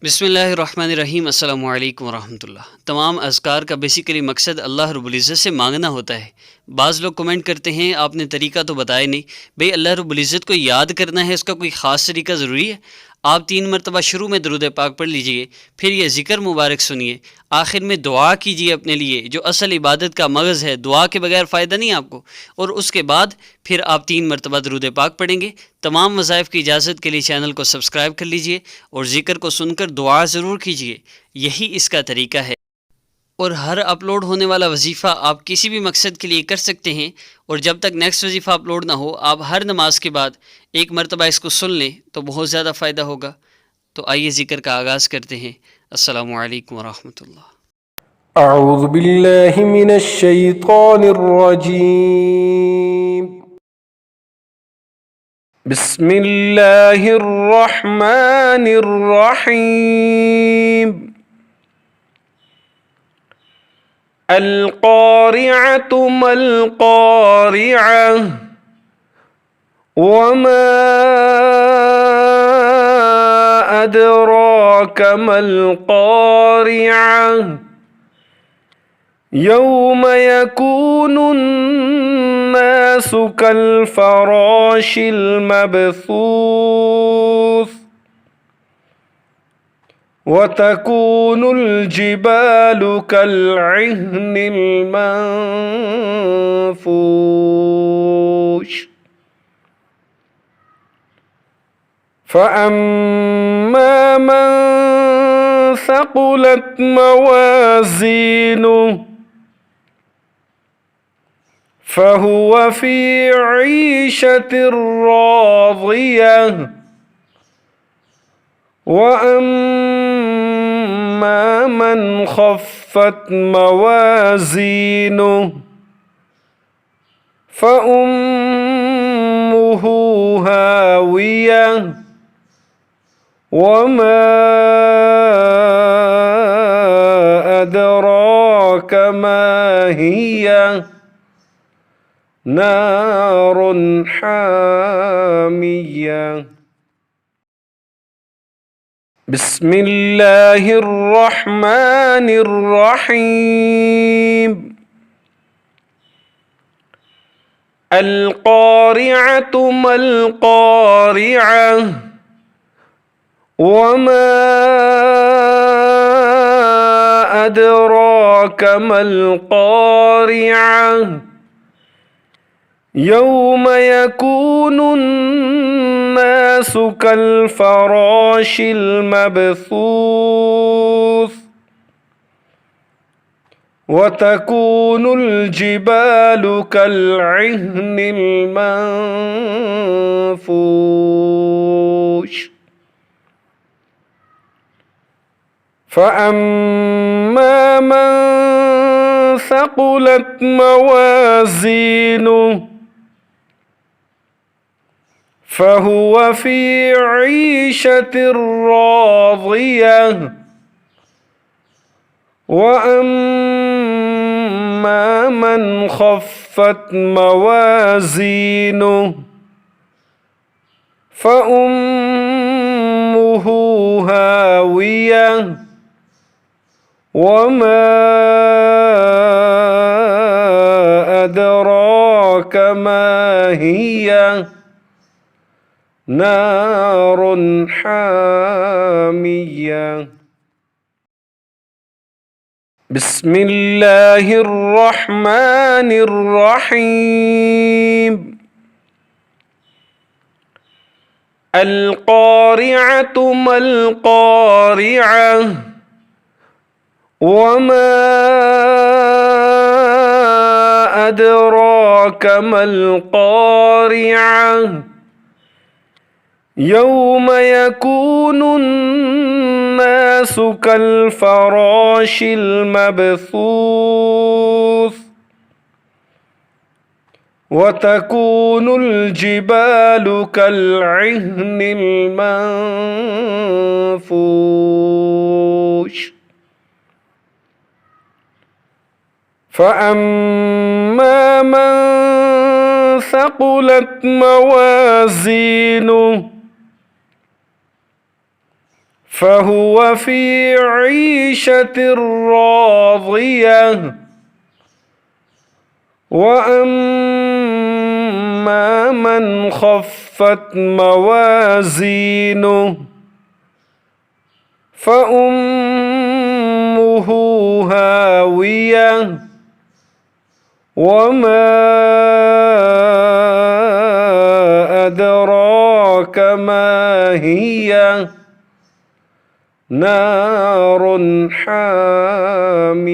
बिस्मिल्लाहिर्रहमानिर्रहीम अस्सलामु अलैकुम वरहमतुल्लाह। तमाम अज़कार का बेसिकली मकसद अल्लाह रब्बुल इज़्ज़त से मांगना होता है। बाज़ लोग कमेंट करते हैं आपने तरीका तो बताया नहीं। भई अल्लाह रब्बुल इज़्ज़त को याद करना है, इसका कोई ख़ास तरीका ज़रूरी है? आप 3 मरतबा शुरू में दरूद पाक पढ़ लीजिए, फिर ये ज़िक्र मुबारक सुनिए, आखिर में दुआ कीजिए अपने लिए, जो असल इबादत का मग़ज़ है। दुआ के बगैर फ़ायदा नहीं आपको। और उसके बाद फिर आप 3 मरतबा दरूद पाक पढ़ेंगे। तमाम वज़ाइफ़ की इजाज़त के लिए चैनल को सब्सक्राइब कर लीजिए और ज़िक्र को सुनकर दुआ ज़रूर कीजिए। यही इसका तरीका है। और हर अपलोड होने वाला वजीफ़ा आप किसी भी मकसद के लिए कर सकते हैं। और जब तक नेक्स्ट वजीफ़ा अपलोड ना हो, आप हर नमाज के बाद 1 मरतबा इसको सुन लें तो बहुत ज़्यादा फ़ायदा होगा। तो आइए ज़िक्र का आगाज़ करते हैं। अस्सलामु अलैकुम वरहमतुल्लाह। أعوذ بالله من الشيطان الرجيم. بسم الله الرحمن الرحيم. القارعة ما القارعة وما أدراك ما القارعة يوم يكون الناس كالفراش المبثوث وتكون الجبال كالعهن المنفوش فأما من ثقلت موازينه فهو في عيشة راضية وأما من خفت موازينه فأمه هاوية وما أدراك ما هي نار حامية. بسم الله الرحمن الرحيم. القارعة ما القارعة وما أدراك ما القارعة يوم يكون الناس كالفراش المبثوث وتكون الجبال كالعهن المنفوش فأما من ثقلت موازينه فهو في عيشة راضية وأما من خفت موازينه فأمه هاوية وما أدراك ما هي نار حامية. بسم الله الرحمن الرحيم. القارعة ما القارعة وما أدراك ما القارعة يوم يكون الناس كالفراش المبثوث وتكون الجبال كالعهن المنفوش فأما من ثقلت موازينه فهو في عيشة راضية وأما من خفت موازينه فأمه هاوية وما أدراك ما هي نار حامية.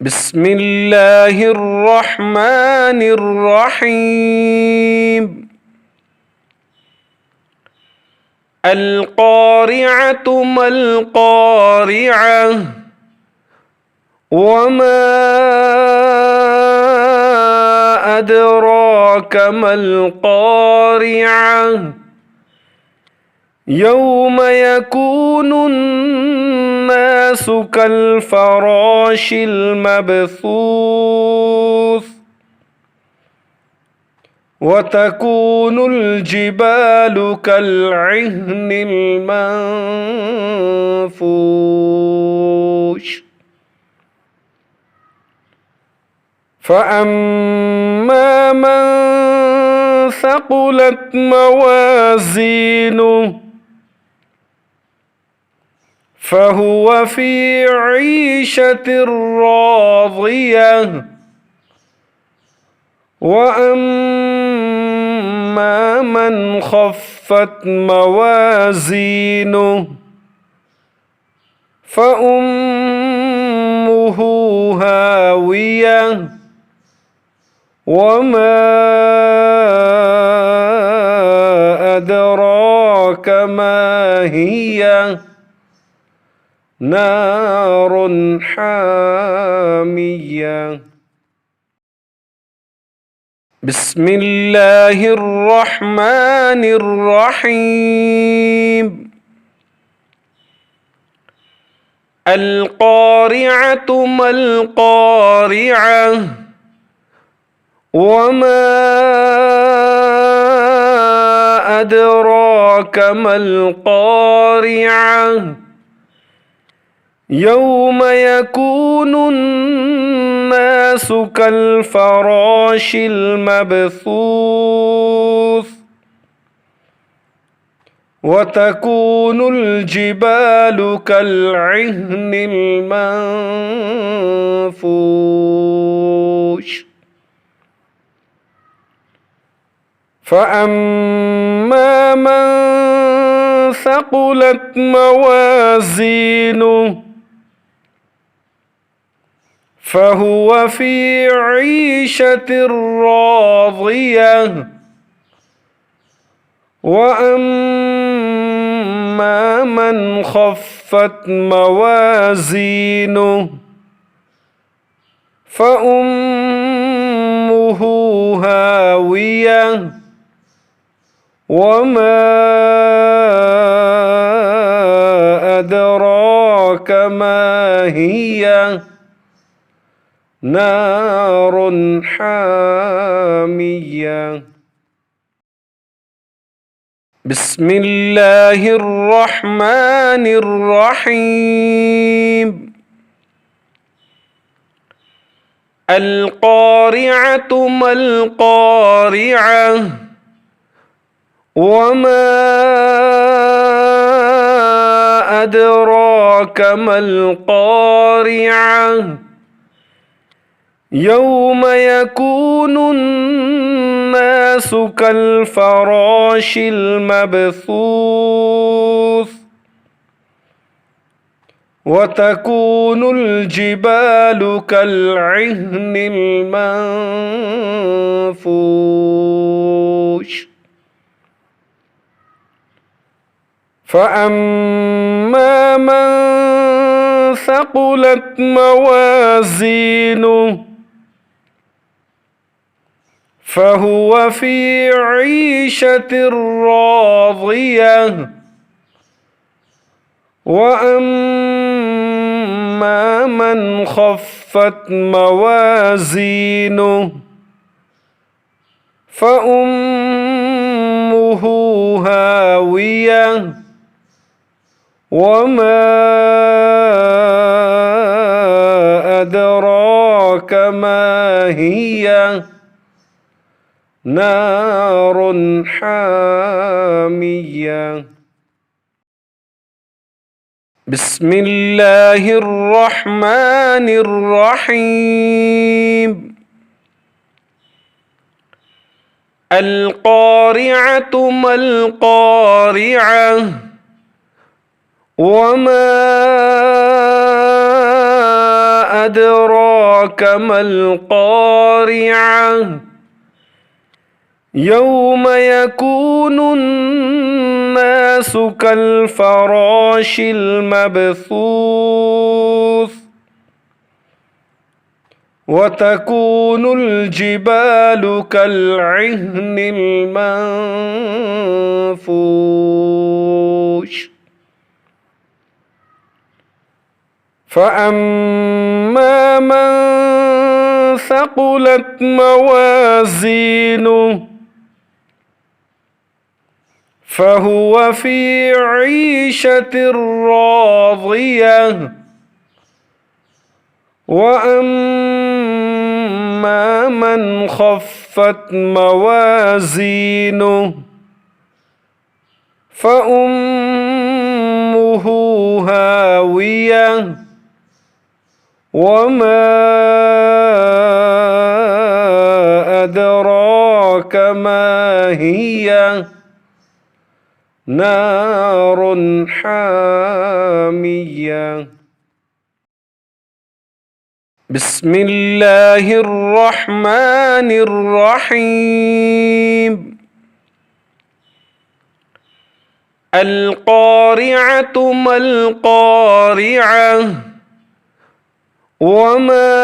بسم الله الرحمن الرحيم. القارعة ما القارعة وما أدراك ما القارعة يوم يكون الناس كالفراش المبثوث وتكون الجبال كالعهن المنفوش فأما من ثقلت موازينه فهو في عيشة راضية وأما من خفت موازينه فأمه هاوية وما أدراك ما هي نار حامية. بسم الله الرحمن الرحيم. القارعة ما القارعة وما أدراك ما القارعة يوم يكون الناس كالفراش المبثوث وتكون الجبال كالعهن المنفوش فأما من ثقلت موازينه فهو في عيشة راضية وأما من خفت موازينه فأمه هاوية وما أدراك ما هي نار حامية. بسم الله الرحمن الرحيم. القارعة ما القارعة وما أدراك ما القارعة يوم يكون الناس كالفراش المبثوث وتكون الجبال كالعهن المنفوش فأما من ثقلت موازينه فهو في عيشة راضية وأما من خفت موازينه فأمه هاوية وما أدراك ما هي نار حامية. بسم الله الرحمن الرحيم. القارعة ما القارعة وما أدراك ما القارعة يوم يكون الناس كالفراش المبثوث وتكون الجبال كالعهن المنفوش فأما من ثقلت موازينه فهو في عيشة راضية وأما من خفت موازينه فأمه هاوية وما أدراك ما هي نار حامية. بسم الله الرحمن الرحيم. القارعة ما القارعة وما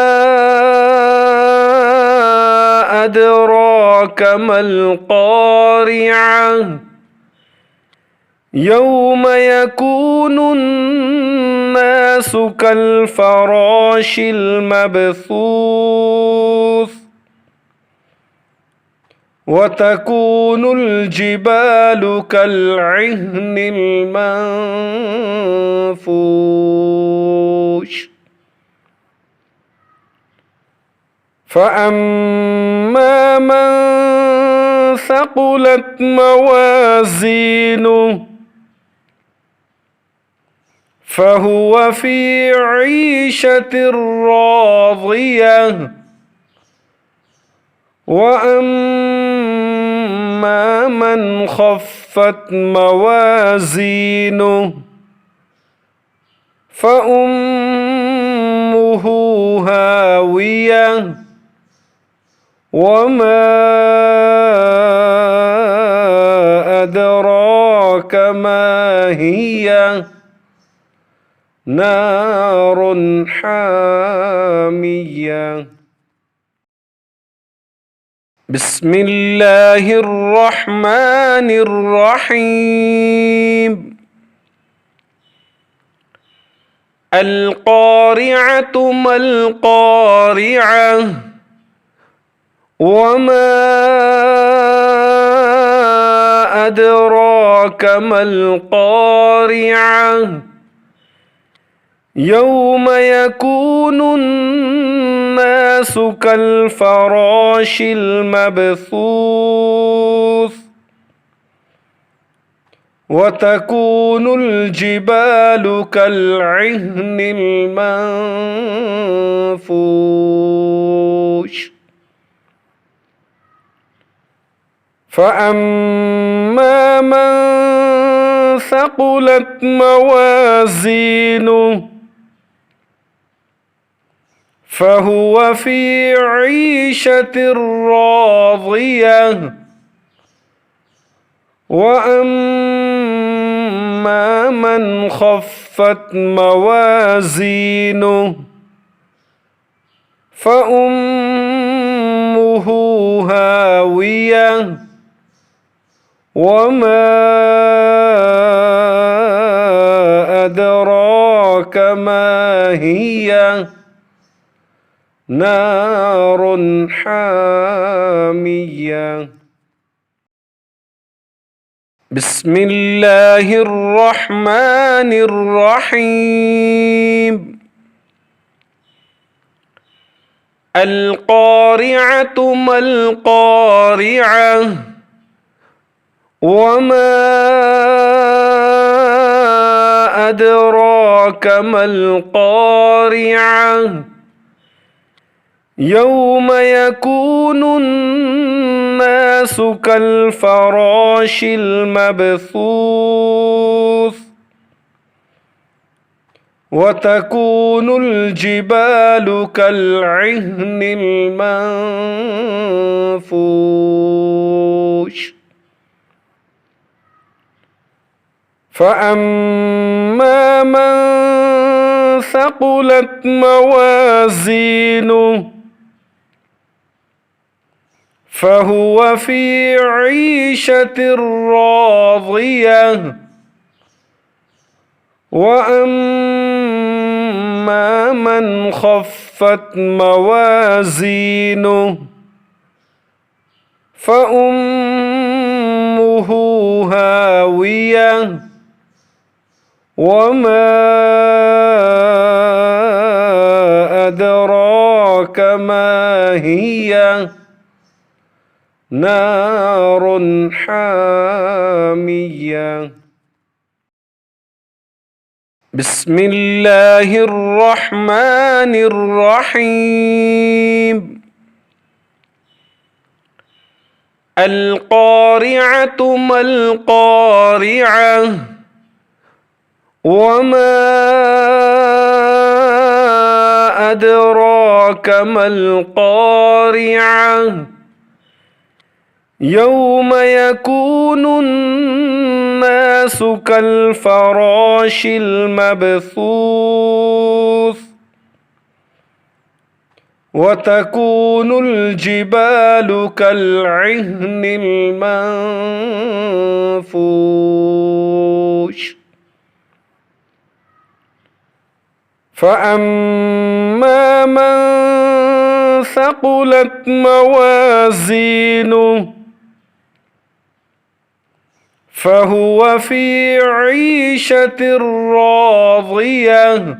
أدراك ما القارعة يوم يكون الناس كالفراش المبثوث وتكون الجبال كالعهن المنفوش فأما من ثقلت موازينه فهو في عيشة راضية وأما من خفت موازينه فأمه هاوية وما أدراك ما هي نار حامية. بسم الله الرحمن الرحيم. القارعة ما القارعة وما أدراك ما القارعة يوم يكون الناس كالفراش المبثوث وتكون الجبال كالعهن المنفوش فأما من ثقلت موازينه فهو في عيشة راضية وأما من خفت موازينه فأمه هاوية وما أدراك ما هي نار حامية. بسم الله الرحمن الرحيم القارعة ما القارعة وما أدراك ما القارعة يوم يكون الناس كالفراش المبثوث وتكون الجبال كالعهن المنفوش فأما من ثقلت موازينه فهو في عيشة راضية وأما من خفت موازينه فأمه هاوية وما أدراك ما هي نار حامية بسم الله الرحمن الرحيم القارعة ما القارعة وما أدراك ما القارعة يوم يكون الناس كالفراش المبثوث وتكون الجبال كالعهن المنفوش فأما من ثقلت موازينه فهو في عيشة راضية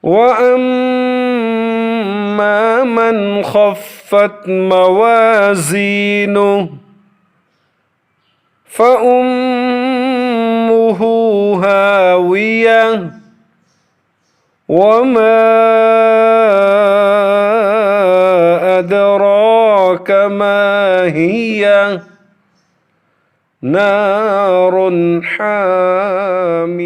وأما من خفت موازينه فأمه هاوية وما أدراك ما هي نار حامية